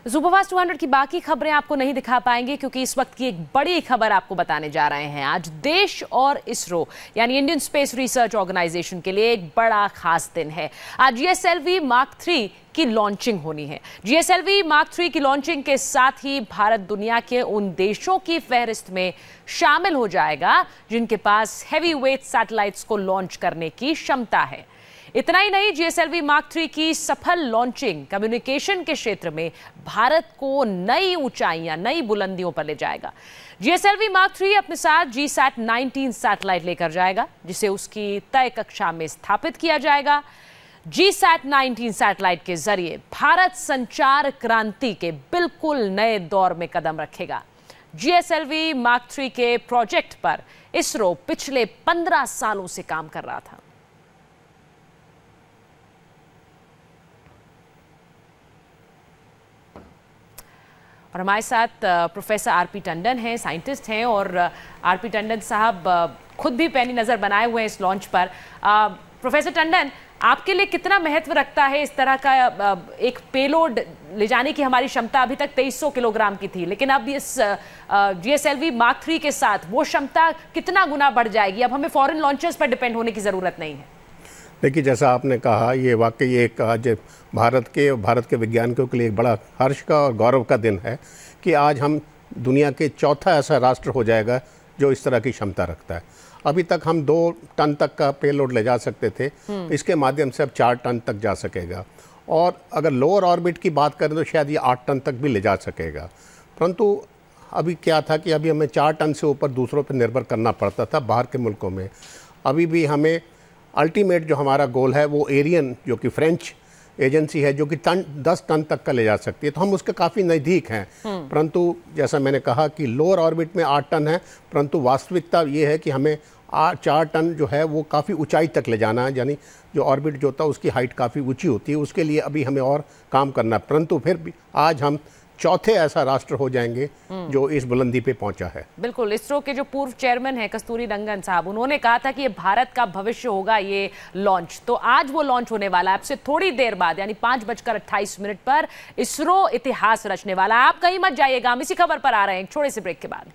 Superfast 200 की बाकी खबरें आपको नहीं दिखा पाएंगे क्योंकि इस वक्त की एक बड़ी खबर आपको बताने जा रहे हैं। आज देश और इसरो यानी इंडियन स्पेस रिसर्च ऑर्गेनाइजेशन के लिए एक बड़ा खास दिन है। आज जीएसएलवी मार्क 3 की लॉन्चिंग होनी है। जीएसएलवी मार्क 3 की लॉन्चिंग के साथ ही भारत दुनिया के उन देशों की फहरिस्त में शामिल हो जाएगा जिनके पास हैवी वेट सैटेलाइट्स को लॉन्च करने की क्षमता है। इतना ही नहीं, जीएसएलवी मार्क 3 की सफल लॉन्चिंग कम्युनिकेशन के क्षेत्र में भारत को नई ऊंचाइयां, नई बुलंदियों पर ले जाएगा। जीएसएलवी मार्क 3 अपने साथ GSAT-19 सैटेलाइट लेकर जाएगा जिसे उसकी तय कक्षा में स्थापित किया जाएगा। GSAT-19 सैटेलाइट के जरिए भारत संचार क्रांति के बिल्कुल नए दौर में कदम रखेगा। जीएसएलवी मार्क 3 के प्रोजेक्ट पर इसरो पिछले 15 सालों से काम कर रहा था। और हमारे साथ प्रोफेसर आरपी टंडन हैं, साइंटिस्ट हैं, और आरपी टंडन साहब खुद भी पैनी नज़र बनाए हुए हैं इस लॉन्च पर। प्रोफेसर टंडन, आपके लिए कितना महत्व रखता है इस तरह का एक पेलोड ले जाने की? हमारी क्षमता अभी तक 2300 किलोग्राम की थी, लेकिन अब इस जीएसएलवी मार्क 3 के साथ वो क्षमता कितना गुना बढ़ जाएगी? अब हमें फॉरेन लॉन्चर्स पर डिपेंड होने की ज़रूरत नहीं है। देखिए, जैसा आपने कहा, ये वाकई एक आज भारत के वैज्ञानिकों के लिए एक बड़ा हर्ष का और गौरव का दिन है कि आज हम दुनिया के चौथा ऐसा राष्ट्र हो जाएगा जो इस तरह की क्षमता रखता है। अभी तक हम 2 टन तक का पेलोड ले जा सकते थे, इसके माध्यम से अब 4 टन तक जा सकेगा, और अगर लोअर ऑर्बिट की बात करें तो शायद ये 8 टन तक भी ले जा सकेगा। परंतु अभी क्या था कि अभी हमें 4 टन से ऊपर दूसरों पर निर्भर करना पड़ता था बाहर के मुल्कों में। अभी भी हमें अल्टीमेट जो हमारा गोल है वो एरियन, जो कि फ्रेंच एजेंसी है, जो कि 10 टन तक का ले जा सकती है, तो हम उसके काफ़ी नज़दीक हैं। परंतु जैसा मैंने कहा कि लोअर ऑर्बिट में 8 टन है, परंतु वास्तविकता ये है कि हमें 4 टन जो है वो काफ़ी ऊंचाई तक ले जाना है, यानी जो ऑर्बिट जो होता है उसकी हाइट काफ़ी ऊंची होती है, उसके लिए अभी हमें और काम करना है। परंतु फिर भी आज हम चौथे ऐसा राष्ट्र हो जाएंगे जो इस बुलंदी पे पहुंचा है। बिल्कुल। इसरो के जो पूर्व चेयरमैन हैं कस्तूरी रंगन साहब, उन्होंने कहा था कि ये भारत का भविष्य होगा ये लॉन्च, तो आज वो लॉन्च होने वाला है। अब से थोड़ी देर बाद यानी 5:28 पर इसरो इतिहास रचने वाला है। आप कहीं मत जाइएगा, हम इसी खबर पर आ रहे हैं एक छोटे से ब्रेक के बाद।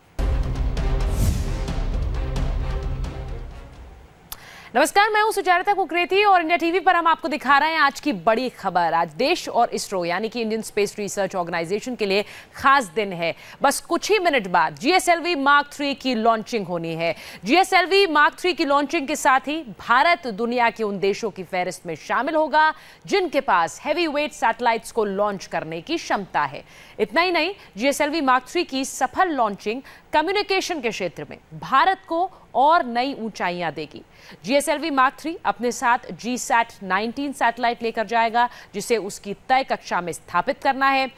नमस्कार, मैं हूं सुचारिता कुकरेती और इंडिया टीवी पर हम आपको दिखा रहे हैं आज की बड़ी खबर। आज देश और इसरो यानी कि इंडियन स्पेस रिसर्च ऑर्गेनाइजेशन के लिए खास दिन है। बस कुछ ही मिनट बाद जीएसएलवी मार्क 3 की लॉन्चिंग होनी है। जीएसएलवी मार्क 3 की लॉन्चिंग के साथ ही भारत दुनिया के उन देशों की फहरिस्त में शामिल होगा जिनके पास हैवी वेट सैटेलाइट्स को लॉन्च करने की क्षमता है। इतना ही नहीं, जीएसएलवी मार्क 3 की सफल लॉन्चिंग कम्युनिकेशन के क्षेत्र में भारत को और नई ऊंचाइयां देगी। जीएसएलवी मार्क 3 अपने साथ GSAT-19 सैटेलाइट लेकर जाएगा जिसे उसकी तय कक्षा में स्थापित करना है।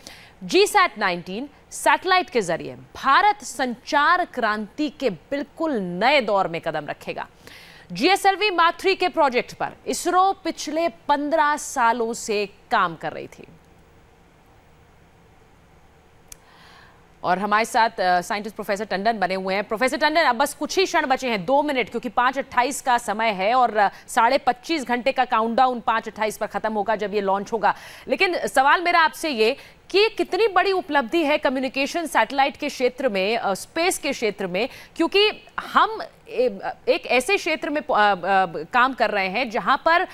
GSAT-19 सैटेलाइट के जरिए भारत संचार क्रांति के बिल्कुल नए दौर में कदम रखेगा। जीएसएलवी मार्क 3 के प्रोजेक्ट पर इसरो पिछले 15 सालों से काम कर रही थी। और हमारे साथ साइंटिस्ट प्रोफेसर टंडन बने हुए हैं। प्रोफेसर टंडन, अब बस कुछ ही क्षण बचे हैं, 2 मिनट, क्योंकि 5:28 का समय है और 25.5 घंटे का काउंटडाउन 5:28 पर खत्म होगा जब ये लॉन्च होगा। लेकिन सवाल मेरा आपसे ये कि कितनी बड़ी उपलब्धि है कम्युनिकेशन सैटेलाइट के क्षेत्र में, स्पेस के क्षेत्र में, क्योंकि हम एक ऐसे क्षेत्र में काम कर रहे हैं जहां पर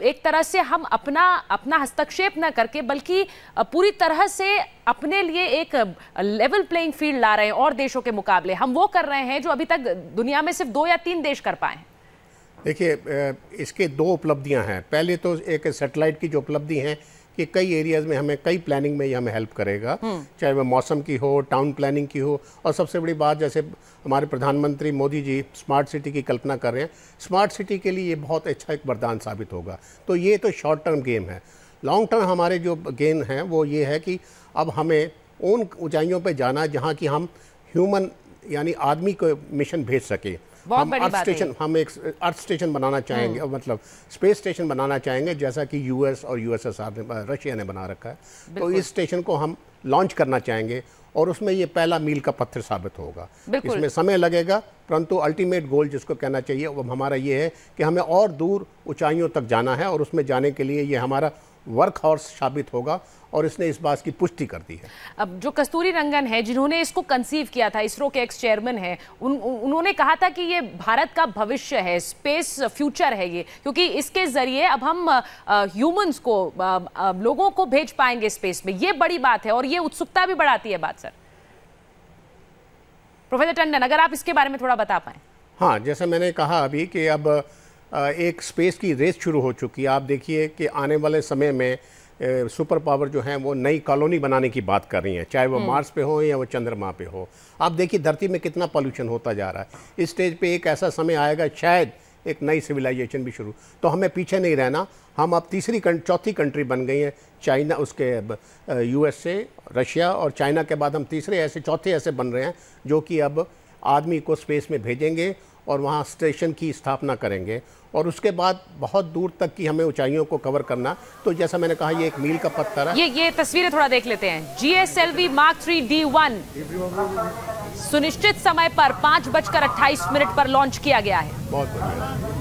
एक तरह से हम अपना हस्तक्षेप न करके बल्कि पूरी तरह से अपने लिए एक लेवल प्लेइंग फील्ड ला रहे हैं और देशों के मुकाबले। हम वो कर रहे हैं जो अभी तक दुनिया में सिर्फ 2 या 3 देश कर पाए हैं। देखिए, इसके 2 उपलब्धियां हैं। पहले तो एक सैटेलाइट की जो उपलब्धि है कि कई एरियाज़ में हमें, कई प्लानिंग में ये हमें हेल्प करेगा, चाहे वह मौसम की हो, टाउन प्लानिंग की हो, और सबसे बड़ी बात, जैसे हमारे प्रधानमंत्री मोदी जी स्मार्ट सिटी की कल्पना कर रहे हैं, स्मार्ट सिटी के लिए ये बहुत अच्छा एक वरदान साबित होगा। तो ये तो शॉर्ट टर्म गेम है। लॉन्ग टर्म हमारे जो गेम हैं वो ये है कि अब हमें उन ऊंचाइयों पर जाना है जहाँ कि हम ह्यूमन यानी आदमी को मिशन भेज सके। हम एक अर्थ स्टेशन बनाना चाहेंगे, मतलब स्पेस स्टेशन बनाना चाहेंगे, जैसा कि यूएस और यूएसएसआर ने, रशिया ने बना रखा है। तो इस स्टेशन को हम लॉन्च करना चाहेंगे और उसमें ये पहला मील का पत्थर साबित होगा। इसमें समय लगेगा, परंतु अल्टीमेट गोल जिसको कहना चाहिए वो हमारा ये है कि हमें और दूर ऊंचाइयों तक जाना है, और उसमें जाने के लिए ये हमारा वर्क हॉर्स साबित होगा और इसने इस बात की पुष्टि कर दी है। अब जो कस्तूरी रंगन है, जिन्होंने इसको कंसीव किया था, इसरो के एक्स चेयरमैन हैं, उन्होंने कहा था कि ये भारत का भविष्य है, स्पेस फ्यूचर है ये, क्योंकि इसके जरिए अब हम ह्यूमंस को, लोगों को भेज पाएंगे स्पेस में। ये बड़ी बात है और ये उत्सुकता भी बढ़ाती है बात। सर प्रोफेसर टंडन, अगर आप इसके बारे में थोड़ा बता पाएं। हाँ, जैसे मैंने कहा अभी कि अब एक स्पेस की रेस शुरू हो चुकी है। आप देखिए कि आने वाले समय में सुपर पावर जो है वो नई कॉलोनी बनाने की बात कर रही हैं, चाहे वो मार्स पे हो या वो चंद्रमा पे हो। आप देखिए धरती में कितना पॉल्यूशन होता जा रहा है। इस स्टेज पे एक ऐसा समय आएगा शायद एक नई सिविलाइजेशन भी शुरू, तो हमें पीछे नहीं रहना। हम अब चौथी कंट्री बन गई हैं, चाइना, उसके USA, रशिया और चाइना के बाद हम चौथे ऐसे बन रहे हैं जो कि अब आदमी को स्पेस में भेजेंगे और वहाँ स्टेशन की स्थापना करेंगे और उसके बाद बहुत दूर तक की हमें ऊंचाइयों को कवर करना। तो जैसा मैंने कहा ये एक मील का पत्थर है। ये तस्वीरें थोड़ा देख लेते हैं। GSLV Mark 3 D1 सुनिश्चित समय पर 5:28 पर लॉन्च किया गया है। बहुत बढ़िया।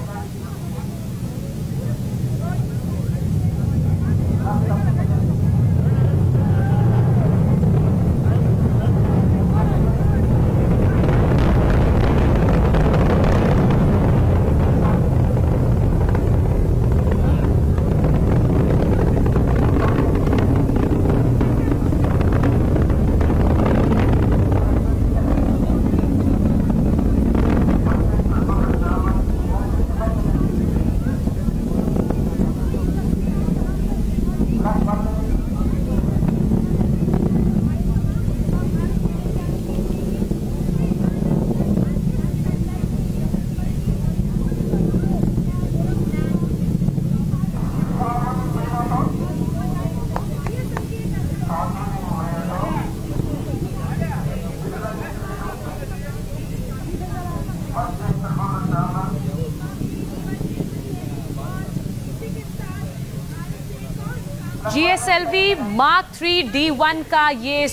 GSLV Mark 3 D1 का ये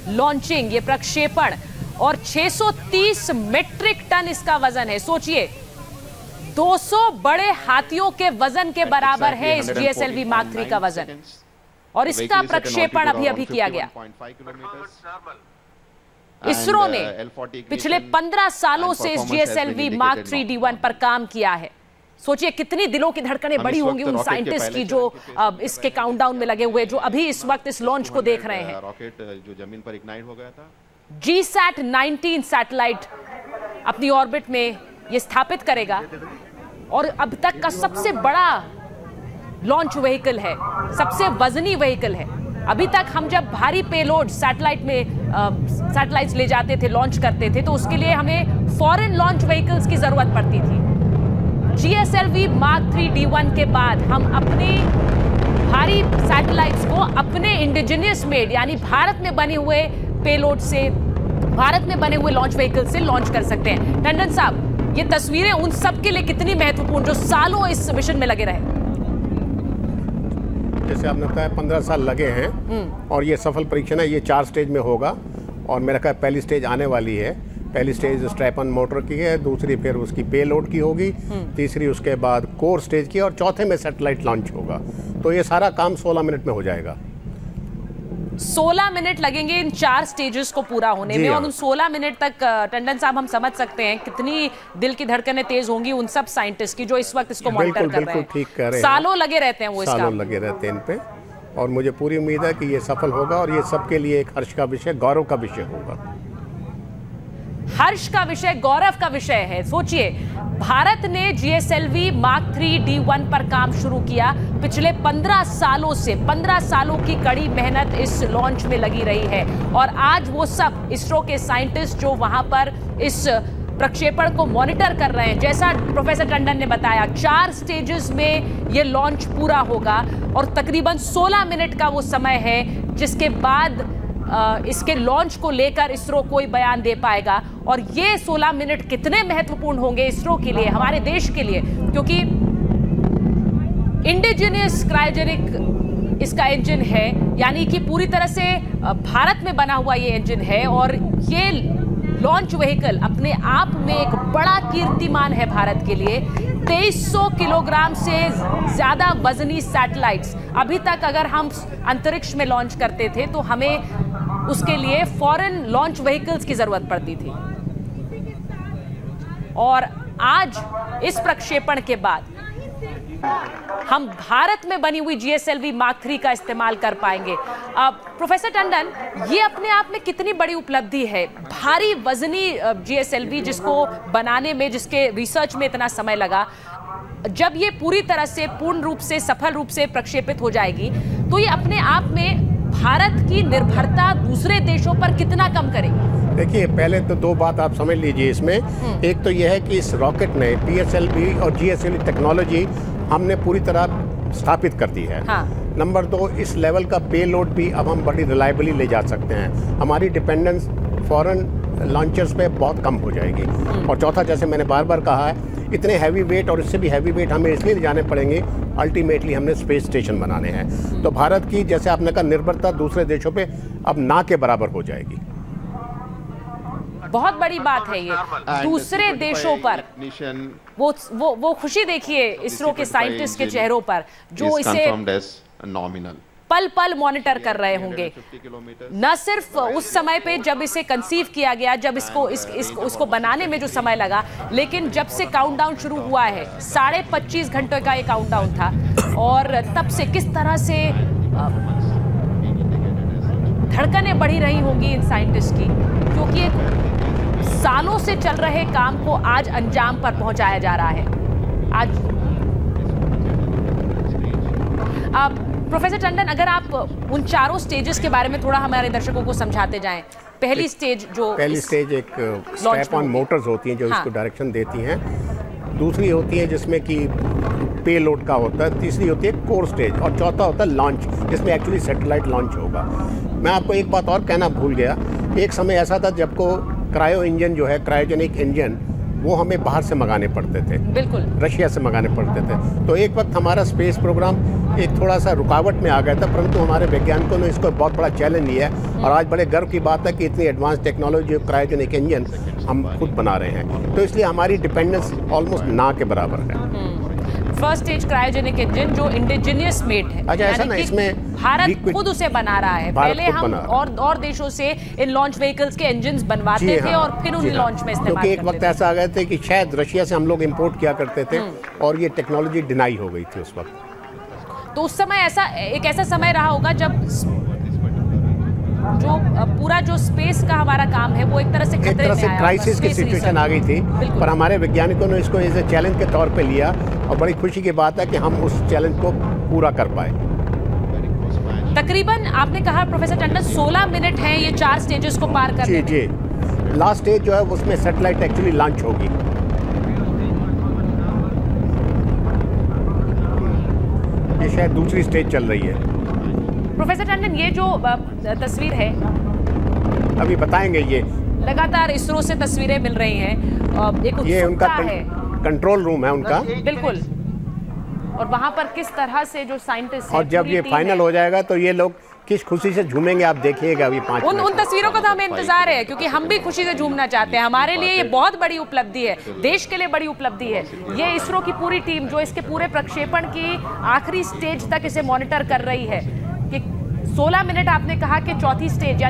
लॉन्चिंग, ये प्रक्षेपण, और 630 मीट्रिक टन इसका वजन है। सोचिए 200 बड़े हाथियों के वजन के बराबर है इस GSLV Mark 3 का वजन, और इसका प्रक्षेपण अभी किया गया। इसरो ने पिछले 15 सालों से इस GSLV Mark 3 D1 पर काम किया है। सोचिए कितनी दिलों की धड़कनें बढ़ी होंगी उन साइंटिस्ट की जो इसके काउंटडाउन में लगे हुए, जो अभी इस वक्त इस लॉन्च को देख रहे हैं। रॉकेट जो जमीन पर इग्नाइट हो गया था, GSAT-19 सैटेलाइट अपनी ऑर्बिट में ये स्थापित करेगा और अब तक का सबसे बड़ा लॉन्च व्हीकल है, सबसे वजनी व्हीकल है। अभी तक हम जब भारी पेलोड सैटेलाइट्स ले जाते थे, लॉन्च करते थे, तो उसके लिए हमें फॉरेन लॉन्च व्हीकल्स की जरूरत पड़ती थी। GSLV Mark 3 D1 के बाद हम अपने भारी सैटेलाइट्स को अपने इंडिजिनियस मेड, यानी भारत में बने हुए पेलोड से, भारत में बने हुए लॉन्च व्हीकल से लॉन्च कर सकते हैं। टंडन साहब, ये तस्वीरें उन सब के लिए कितनी महत्वपूर्ण जो सालों इस मिशन में लगे रहे? जैसे आपने बताया 15 साल लगे हैं और ये सफल परीक्षण है। ये 4 स्टेज में होगा और मेरा ख्याल पहली स्टेज आने वाली है। पहली स्टेज स्ट्रैप-ऑन मोटर की है, दूसरी फिर उसकी पेलोड की होगी, तीसरी उसके बाद कोर स्टेज की, और चौथे में सैटेलाइट लॉन्च होगा। तो ये सारा काम 16 मिनट में हो जाएगा। 16 मिनट लगेंगे इन 4 स्टेजेस को पूरा होने में, और उन 16 मिनट तक टंडन साहब हम समझ सकते हैं कितनी दिल की धड़कनें तेज होंगी उन सब साइंटिस्ट की जो इस वक्त इसको मॉनिटर कर रहे हैं। ठीक कह रहे हैं, सालों लगे रहते हैं वो, सालों लगे रहते हैं इन पे, और मुझे पूरी उम्मीद है कि ये सफल होगा और ये सबके लिए एक हर्ष का विषय, गौरव का विषय होगा। हर्ष का विषय, गौरव का विषय है। सोचिए भारत ने GSLV Mark 3 D1 पर काम शुरू किया पिछले 15 सालों से। 15 सालों की कड़ी मेहनत इस लॉन्च में लगी रही है, और आज वो सब इसरो के साइंटिस्ट जो वहां पर इस प्रक्षेपण को मॉनिटर कर रहे हैं, जैसा प्रोफेसर टंडन ने बताया 4 स्टेजेस में ये लॉन्च पूरा होगा और तकरीबन 16 मिनट का वो समय है, जिसके बाद इसके लॉन्च को लेकर इसरो कोई बयान दे पाएगा। और ये 16 मिनट कितने महत्वपूर्ण होंगे इसरो के लिए, हमारे देश के लिए, क्योंकि इंडिजिनियस क्रायोजेनिक इसका इंजन है, यानी कि पूरी तरह से भारत में बना हुआ ये इंजन है, और ये लॉन्च व्हीकल अपने आप में एक बड़ा कीर्तिमान है भारत के लिए। 2300 किलोग्राम से ज्यादा वजनी सैटेलाइट्स अभी तक अगर हम अंतरिक्ष में लॉन्च करते थे तो हमें उसके लिए फॉरेन लॉन्च व्हीकल्स की जरूरत पड़ती थी, और आज इस प्रक्षेपण के बाद हम भारत में बनी हुई GSLV Mark 3 का इस्तेमाल कर पाएंगे। प्रोफेसर टंडन, ये अपने आप में कितनी बड़ी उपलब्धि है? भारी वजनी GSLV जिसको बनाने में, जिसके रिसर्च में इतना समय लगा, जब ये पूरी तरह से पूर्ण रूप से सफल रूप से प्रक्षेपित हो जाएगी तो ये अपने आप में भारत की निर्भरता दूसरे देशों पर कितना कम करेगी? देखिए, पहले तो दो बात आप समझ लीजिए इसमें। एक तो यह है कि इस रॉकेट ने PSLV और GSLV टेक्नोलॉजी हमने पूरी तरह स्थापित कर दी है। हाँ। नंबर दो, इस लेवल का पे लोड भी अब हम बड़ी रिलायबली ले जा सकते हैं। हमारी डिपेंडेंस फॉरेन लॉन्चर्स पे बहुत कम हो जाएगी। और चौथा, जैसे मैंने बार बार कहा है, इतने हैवी वेट और इससे भी हैवी वेट हमें इसलिए ले जाने पड़ेंगे, अल्टीमेटली हमने स्पेस स्टेशन बनाने हैं। तो भारत की, जैसे आपने कहा, निर्भरता दूसरे देशों पे अब ना के बराबर हो जाएगी। बहुत बड़ी बात है ये, दूसरे देशों पर वो खुशी देखिए इसरो के साइंटिस्ट के चेहरों पर, जो इसे पल पल मॉनिटर कर रहे होंगे। न सिर्फ उस समय पे जब इसे कंसीव किया गया, जब इसको बनाने में जो समय लगा, लेकिन जब से काउंटडाउन शुरू हुआ है, 25.5 घंटे का ये काउंटडाउन था, और तब से किस तरह से धड़कनें बढ़ी रही होंगी इन साइंटिस्ट की, क्योंकि एक सालों से चल रहे काम को आज अंजाम पर पहुंचाया जा रहा है। आज प्रोफेसर टंडन, अगर आप उन चारों स्टेजेस के बारे में थोड़ा हमारे दर्शकों को समझाते जाएं। पहली स्टेज एक स्ट्रैप ऑन मोटर्स होती हैं जो इसको डायरेक्शन देती हैं। दूसरी होती है जिसमें कि पे लोड का होता है। तीसरी होती है कोर स्टेज, और चौथा होता है लॉन्च, जिसमें एक्चुअली सैटेलाइट लॉन्च होगा। मैं आपको एक बात और कहना भूल गया। एक समय ऐसा था जब को क्रायो इंजन जो है, क्रायोजेनिक इंजन, वो हमें बाहर से मंगाने पड़ते थे, बिल्कुल रशिया से मंगाने पड़ते थे। तो एक वक्त हमारा स्पेस प्रोग्राम एक थोड़ा सा रुकावट में आ गया था, परंतु हमारे वैज्ञानिकों ने इसको बहुत बड़ा चैलेंज लिया है, और आज बड़े गर्व की बात है कि इतनी एडवांस टेक्नोलॉजी क्रायोजेनिक इंजन हम खुद बना रहे हैं। तो इसलिए हमारी डिपेंडेंस ऑलमोस्ट ना के बराबर है। फर्स्ट स्टेज क्रायोजेनिक इंजन जो इंडिजिनियस मेड है, अच्छा, ऐसा ना, इसमें भारत खुद उसे बना रहा है। पहले हम और देशों से इन लॉन्च व्हीकल्स के इंजन्स बनवाते थे और फिर उन्हें लॉन्च में इस्तेमाल करते थे। एक वक्त ऐसा आ गया था कि शायद रशिया से हम लोग इंपोर्ट किया करते थे, और ये टेक्नोलॉजी डिनाई हो गई थी उस वक्त। तो उस समय एक ऐसा समय रहा होगा जब जो स्पेस का हमारा काम है वो एक तरह से खतरे में आया, क्राइसिस की सिचुएशन आ गई थी, पर हमारे वैज्ञानिकों ने इसको एज ए चैलेंज के तौर पे लिया, और बड़ी खुशी की बात है कि हम उस चैलेंज को पूरा कर पाए। तकरीबन आपने कहा प्रोफेसर टंडन 16 मिनट हैं ये 4 स्टेजेस को पार करने में। जी, लास्ट स्टेज जो है उसमें सैटेलाइट एक्चुअली लॉन्च होगी। ये शायद दूसरी स्टेज चल रही है। प्रोफेसर टंडन, ये जो तस्वीर है, अभी बताएंगे, ये लगातार इसरो से तस्वीरें मिल रही हैं। ये उनका कंट्रोल रूम है उनका, बिल्कुल, और वहां पर किस तरह से जो साइंटिस्ट और जब ये फाइनल हो जाएगा तो ये लोग किस खुशी से झूमेंगे आप देखिएगा। अभी 5 उन तस्वीरों का तो हमें इंतजार है, क्योंकि हम भी खुशी से झूमना चाहते हैं। हमारे लिए ये बहुत बड़ी उपलब्धि है, देश के लिए बड़ी उपलब्धि है। ये इसरो की पूरी टीम जो इसके पूरे प्रक्षेपण की आखिरी स्टेज तक इसे मॉनिटर कर रही है, कि 16 मिनट आपने कहा कि चौथी स्टेज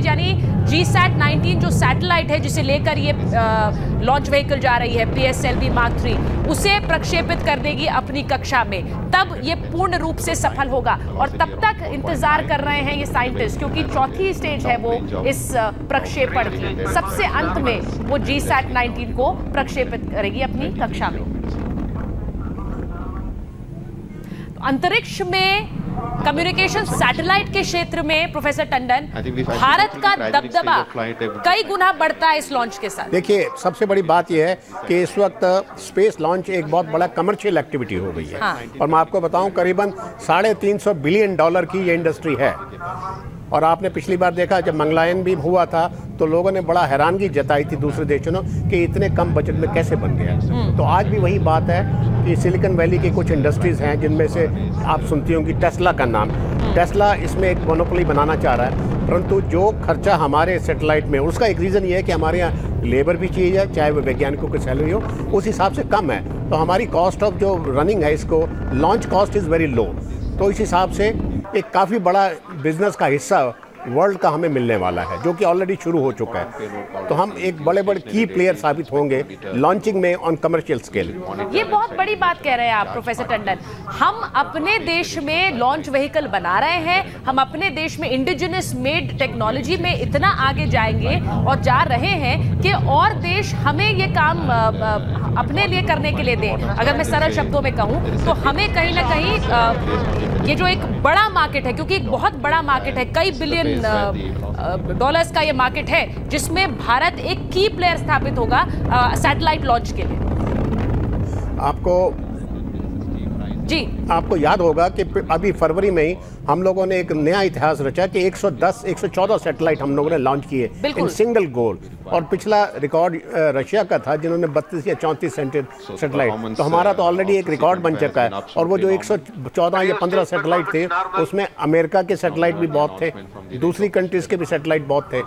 यानी GSAT 19 जो सैटेलाइट है जिसे लेकर ये लॉन्च व्हीकल जा रही है PSLV Mark 3, उसे प्रक्षेपित कर देगी अपनी कक्षा में। तब ये पूर्ण रूप से सफल होगा, और तब तक इंतजार कर रहे हैं ये साइंटिस्ट, क्योंकि चौथी स्टेज है वो इस प्रक्षेपण की। सबसे अंत में वो GSAT 19 को प्रक्षेपित करेगी अपनी कक्षा में। अंतरिक्ष में कम्युनिकेशन सैटेलाइट के क्षेत्र में प्रोफेसर टंडन, भारत का दबदबा कई गुना बढ़ता है इस लॉन्च के साथ। देखिए, सबसे बड़ी बात यह है कि इस वक्त स्पेस लॉन्च एक बहुत बड़ा कमर्शियल एक्टिविटी हो गई है। और मैं आपको बताऊं, करीबन $350 बिलियन की ये इंडस्ट्री है, और आपने पिछली बार देखा जब मंगलायन भी हुआ था तो लोगों ने बड़ा हैरानगी जताई थी दूसरे देशों ने कि इतने कम बजट में कैसे बन गया। तो आज भी वही बात है कि सिलिकॉन वैली की कुछ इंडस्ट्रीज़ हैं जिनमें से आप सुनती होंगी टेस्ला का नाम। टेस्ला इसमें एक मोनोपोली बनाना चाह रहा है, परंतु जो खर्चा हमारे सैटेलाइट में, उसका एक रीज़न ये है कि हमारे यहाँ लेबर भी चाहिए जाए, चाहे वो वैज्ञानिकों की सैलरी हो, उस हिसाब से कम है। तो हमारी कॉस्ट ऑफ जो रनिंग है, इसको launch cost is very low. तो इस हिसाब से एक काफ़ी बड़ा बिजनेस का हिस्सा वर्ल्ड का हमें मिलने वाला है, जो कि ऑलरेडी शुरू हो चुका है। तो हम एक बड़े बड़े की प्लेयर साबित होंगे लॉन्चिंग में ऑन कमर्शियल स्केल। ये बहुत बड़ी बात कह रहे हैं आप प्रोफेसर टंडन। हम अपने देश में लॉन्च व्हीकल बना रहे हैं, हम अपने देश में इंडिजिनस मेड टेक्नोलॉजी में इतना आगे जाएंगे और जा रहे हैं कि और देश हमें ये काम अपने लिए करने के लिए दें। अगर मैं सरल शब्दों में कहूँ तो हमें कहीं ना कहीं ये जो एक बड़ा मार्केट है, क्योंकि एक बहुत बड़ा मार्केट है, कई बिलियन डॉलर्स का ये मार्केट है, जिसमें भारत एक की प्लेयर स्थापित होगा सैटेलाइट लॉन्च के लिए। आपको याद होगा कि अभी फरवरी में ही हम लोगों ने एक नया इतिहास रचा कि 114 सैटेलाइट हम लोगों ने लॉन्च किए इन सिंगल गोल, और पिछला रिकॉर्ड रशिया का था जिन्होंने 32 या 34 सैटेलाइट। तो हमारा तो ऑलरेडी एक रिकॉर्ड बन चुका है। और वो जो 114 या 15 सैटेलाइट थे उसमें अमेरिका के सैटेलाइट भी बहुत थे, दूसरी कंट्रीज के भी सैटेलाइट बहुत थे।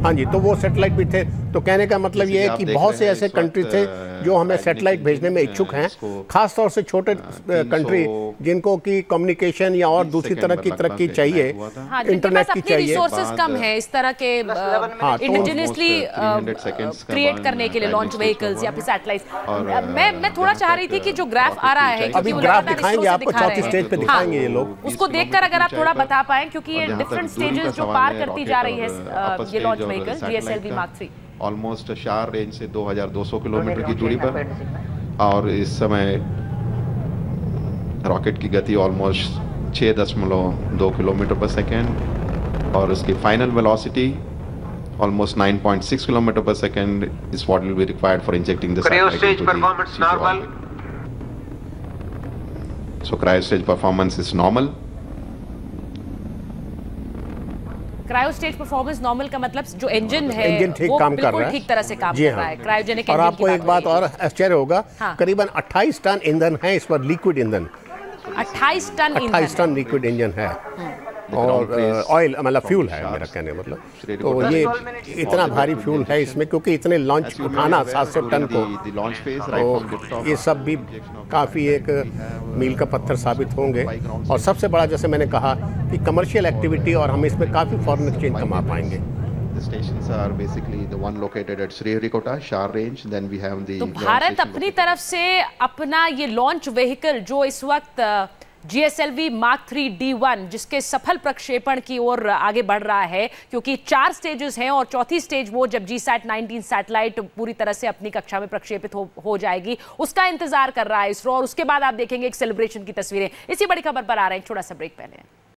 हाँ जी, तो वो सैटेलाइट भी थे। तो कहने का मतलब ये है कि बहुत से ऐसे कंट्री थे जो हमें सैटेलाइट भेजने में इच्छुक हैं, खास तौर से छोटे कंट्री जिनको की कम्युनिकेशन या और दूसरी तरह की तरक्की चाहिए, इंटरनेट की चाहिए, रिसोर्सेज कम है इस तरह के इंडिजिनसली क्रिएट करने के लिए लॉन्च व्हीकल्स या फिर सैटेलाइट्स। मैं थोड़ा चाह रही थी कि जो ग्राफ आ रहा है, अभी ग्राफ दिखाएंगे आपको, चौथी स्टेज पे दिखाएंगे ये लोग, उसको देखकर अगर आप थोड़ा बता पाएं, क्योंकि ये डिफरेंट स्टेजेस जो पार करती जा रही है ये launch vehicle GSLV Mark 3 almost शार रेंज से 2200 किलोमीटर की दूरी पर, और इस समय रॉकेट की गति ऑलमोस्ट 6.2 किलोमीटर पर सेकेंड, और उसकी फाइनल वेलोसिटी ऑलमोस्ट 9.6 किलोमीटर पर second is what will be required for injecting the satellite into the normal. So cryo stage performance is normal. Cryo stage performance normal का मतलब जो engine है ठीक काम कर रहा है, ठीक तरह से काम कर रहा है क्रायोजेनिक। और आपको एक बात और आश्चर्य होगा, करीबन 28 टन ईंधन है इस पर, लिक्विड ईंधन 28 टन लिक्विड इंजन है, और ऑयल मतलब फ्यूल है मेरा कहने मतलब। तो ये इतना भारी फ्यूल है इसमें, क्योंकि इतने लॉन्च उठाना 700 टन को, तो ये सब भी काफ़ी एक मील का पत्थर साबित होंगे। और सबसे बड़ा, जैसे मैंने कहा कि कमर्शियल एक्टिविटी, और हम इसमें काफ़ी फॉरेन एक्सचेंज कमा पाएंगे। तो भारत अपनी तरफ से अपना ये लॉन्च व्हीकल जो इस वक्त GSLV Mark 3 D1 जिसके सफल प्रक्षेपण की ओर आगे बढ़ रहा है, क्योंकि 4 स्टेजेस हैं और चौथी स्टेज वो जब GSAT-19 सैटेलाइट पूरी तरह से अपनी कक्षा में प्रक्षेपित हो जाएगी, उसका इंतजार कर रहा है इसरो। और उसके बाद आप देखेंगे एक सेलिब्रेशन की तस्वीरें। इसी बड़ी खबर पर आ रहे हैं, छोटा सा ब्रेक पहले।